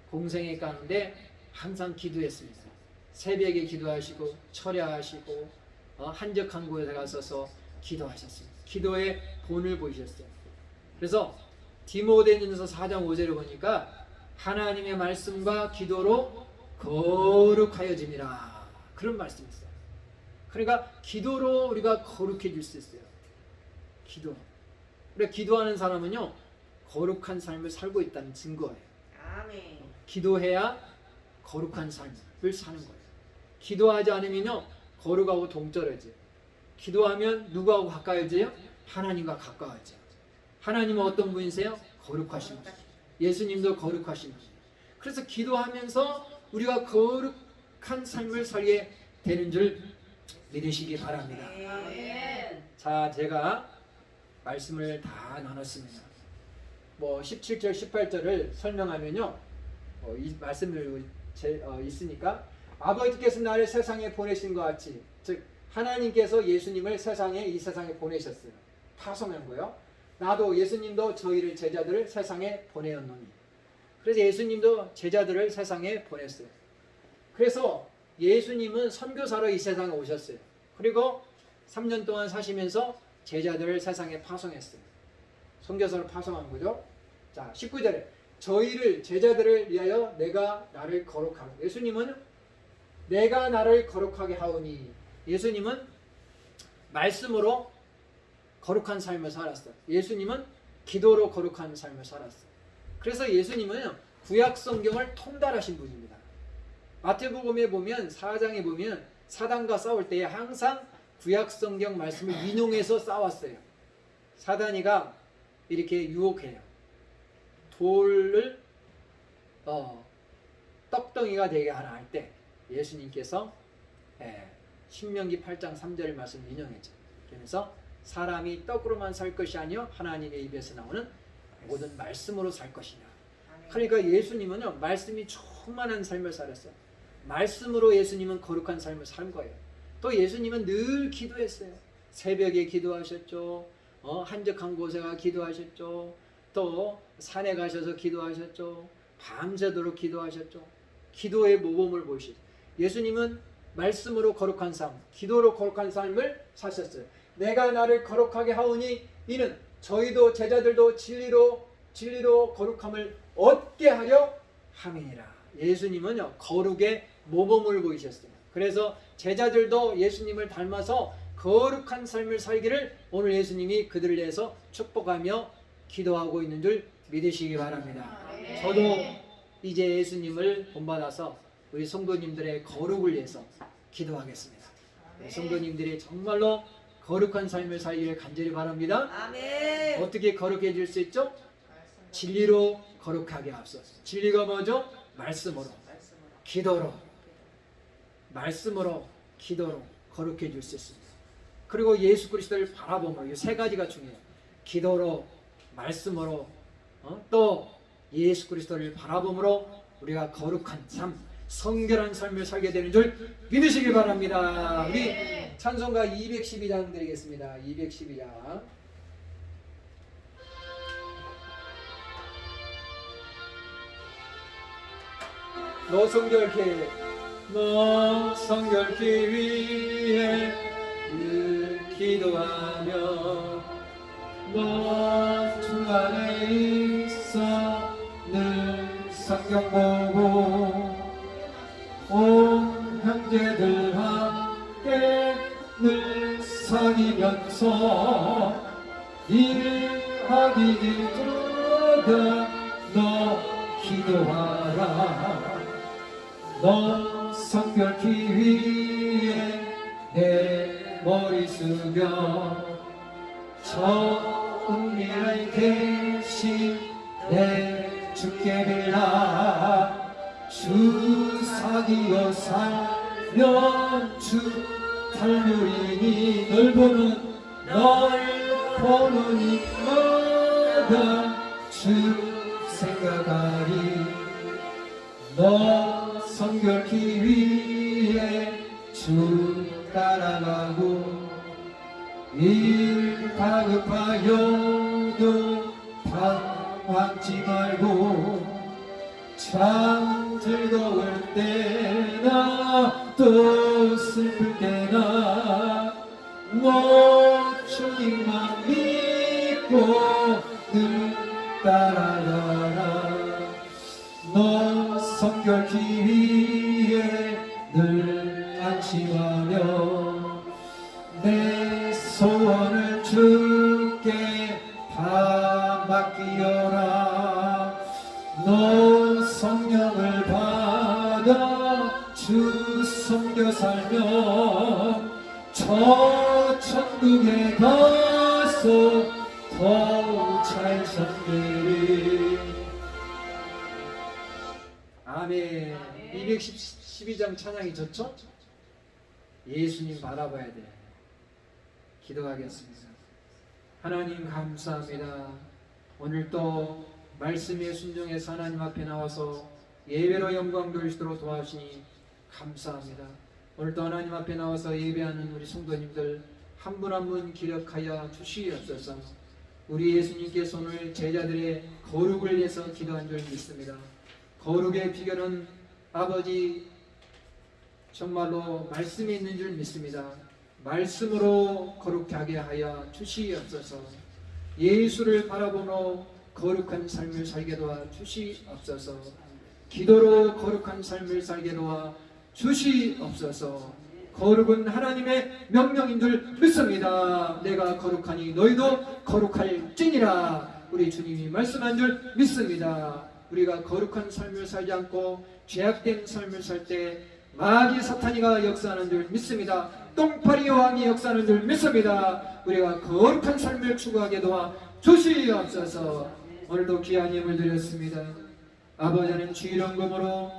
공생애 가운데 항상 기도했습니다. 새벽에 기도하시고 철야하시고 한적한 곳에 가서서 기도하셨습니다. 기도의 본을 보이셨어요. 그래서 디모데전서 4장 5절에 보니까 하나님의 말씀과 기도로 거룩하여짐이라, 그런 말씀이 있어요. 그러니까 기도로 우리가 거룩해질 수 있어요. 기도. 우리가 기도하는 사람은요, 거룩한 삶을 살고 있다는 증거예요. 아멘. 기도해야 거룩한 삶을 사는 거예요. 기도하지 않으면요, 거룩하고 동떨어져요. 기도하면 누구하고 가까워져요? 하나님과 가까워져요. 하나님은 어떤 분이세요? 거룩하신 분. 예수님도 거룩하신 분. 그래서 기도하면서 우리가 거룩한 삶을 살게 되는 줄 믿으시기 바랍니다. 아멘. 자, 제가 말씀을 다 나눴습니다. 17절, 18절을 설명하면요, 이 말씀을 있으니까 아버지께서 나를 세상에 보내신 것 같이, 즉 하나님께서 예수님을 이 세상에 보내셨어요. 파송한 거예요. 나도 예수님도 저희를 제자들을 세상에 보내었노니. 그래서 예수님도 제자들을 세상에 보냈어요. 그래서 예수님은 선교사로 이 세상에 오셨어요. 그리고 3년 동안 사시면서 제자들을 세상에 파송했어요. 선교사로 파송한 거죠. 자, 19절에 저희를 제자들을 위하여 내가 나를 거룩하게. 예수님은 내가 나를 거룩하게 하오니. 예수님은 말씀으로 거룩한 삶을 살았어요. 예수님은 기도로 거룩한 삶을 살았어요. 그래서 예수님은 구약 성경을 통달하신 분입니다. 마태복음에 보면 4장에 보면 사단과 싸울 때에 항상 구약 성경 말씀을 인용해서 싸웠어요. 사단이가 이렇게 유혹해요. 돌을 떡덩이가 되게 하나 할 때 예수님께서 신명기 8장 3절 말씀을 인용했죠. 그래서 사람이 떡으로만 살 것이 아니요 하나님의 입에서 나오는 모든 말씀으로 살 것이냐. 그러니까 예수님은요, 말씀이 충만한 삶을 살았어요. 말씀으로 예수님은 거룩한 삶을 산 거예요. 또 예수님은 늘 기도했어요. 새벽에 기도하셨죠. 한적한 곳에 가 기도하셨죠. 또 산에 가셔서 기도하셨죠. 밤새도록 기도하셨죠. 기도의 모범을 보이시죠. 예수님은 말씀으로 거룩한 삶, 기도로 거룩한 삶을 사셨어요. 내가 나를 거룩하게 하오니 이는 저희도 제자들도 진리로 거룩함을 얻게 하려 함이니라. 예수님은요, 거룩의 모범을 보이셨어요. 그래서 제자들도 예수님을 닮아서 거룩한 삶을 살기를 오늘 예수님이 그들을 위해서 축복하며 기도하고 있는 줄 믿으시기 바랍니다. 아멘. 저도 이제 예수님을 본받아서 우리 성도님들의 거룩을 위해서 기도하겠습니다. 우리 성도님들이 정말로 거룩한 삶을 살기를 간절히 바랍니다. 아멘. 어떻게 거룩해질 수 있죠? 진리로 거룩하게 앞서서. 진리가 뭐죠? 말씀으로, 기도로, 말씀으로, 기도로 거룩해질 수 있습니다. 그리고 예수 그리스도를 바라보며 이 세 가지가 중요해요. 기도로, 말씀으로 또 예수 그리스도를 바라봄으로 우리가 거룩한 삶, 성결한 삶을 살게 되는 줄 믿으시기 바랍니다. 우리 찬송가 212장 드리겠습니다. 212장. 너 성결케 위해 늘 기도하며 너 주 안에 있어 늘 성경 보고 온 형제들 함께 늘 사귀면서 일하기 전에 너 기도하라. 너 성결케 위해 내 머리 숙여 저 은밀한 계신 내 주께 빌라. 주 사귀어 살면 주 닮으리니 널 보는 이마다 주 생각하리. 너 성결케 위해 주 따라가고 일 다급하여도 방황지 말고 참 즐거울 때나 또 슬플 때나 너 주님만 믿고 늘 따라가라. 너 성결케 위해 늘 안심하며 내 소원을 주께 다 맡기어라. 너 성령을 받아 주 섬겨 살면 저 천국에 가서 더욱 잘 살리리. 아멘. 212장 찬양이 좋죠? 예수님 바라봐야 돼. 기도하겠습니다. 하나님 감사합니다. 오늘 또 말씀에 순종해서 하나님 앞에 나와서 예배로 영광 돌리시도록 도와주시니 감사합니다. 오늘 또 하나님 앞에 나와서 예배하는 우리 성도님들 한 분 한 분 기력하여 주시옵소서. 우리 예수님께서 오늘 제자들의 거룩을 위해서 기도한 줄 믿습니다. 거룩의 비결은 아버지 정말로 말씀에 있는 줄 믿습니다. 말씀으로 거룩하게 하게 하여 주시옵소서. 예수를 바라보며 거룩한 삶을 살게 도와 주시옵소서. 기도로 거룩한 삶을 살게 도와 주시옵소서. 거룩은 하나님의 명령인 줄 믿습니다. 내가 거룩하니 너희도 거룩할지니라. 우리 주님이 말씀한 줄 믿습니다. 우리가 거룩한 삶을 살지 않고 죄악된 삶을 살 때 마귀 사탄이가 역사하는 줄 믿습니다. 똥파리 왕이 역사하는 줄 믿습니다. 우리가 거룩한 삶을 추구하게 도와 주시옵소서. 오늘도 귀한 예물 드렸습니다. 아버지는 주일원금으로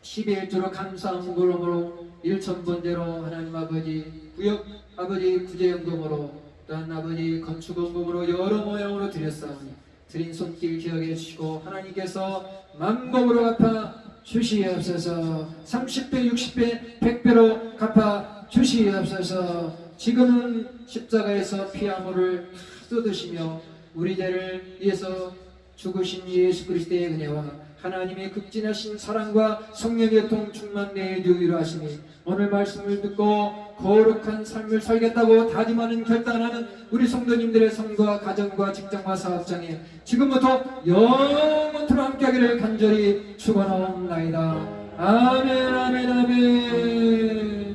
11주로 감사한 걸음으로 1,000번째로 하나님 아버지 구역 아버지 구제연금으로 또한 아버지 건축원금으로 여러 모양으로 드렸사오니 드린 손길 기억해 주시고 하나님께서 만복으로 갚아 주시옵소서. 30배 60배 100배로 갚아 주시옵소서. 지금은 십자가에서 피아모를 쏟으시며 우리 죄를 위해서 죽으신 예수 그리스도의 은혜와 하나님의 극진하신 사랑과 성령의 통충만 내주기로 하시니 오늘 말씀을 듣고 거룩한 삶을 살겠다고 다짐하는 결단하는 우리 성도님들의 삶과 가정과 직장과 사업장에 지금부터 영원토록 함께하기를 간절히 축원하옵나이다. 아멘 아멘 아멘.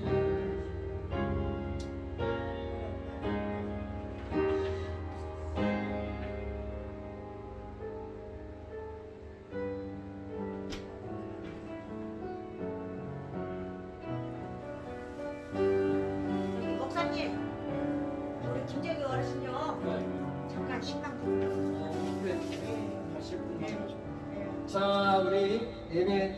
목사님, 우리 김재규 어르신요. 잠깐 식당 좀. 자, 우리 예배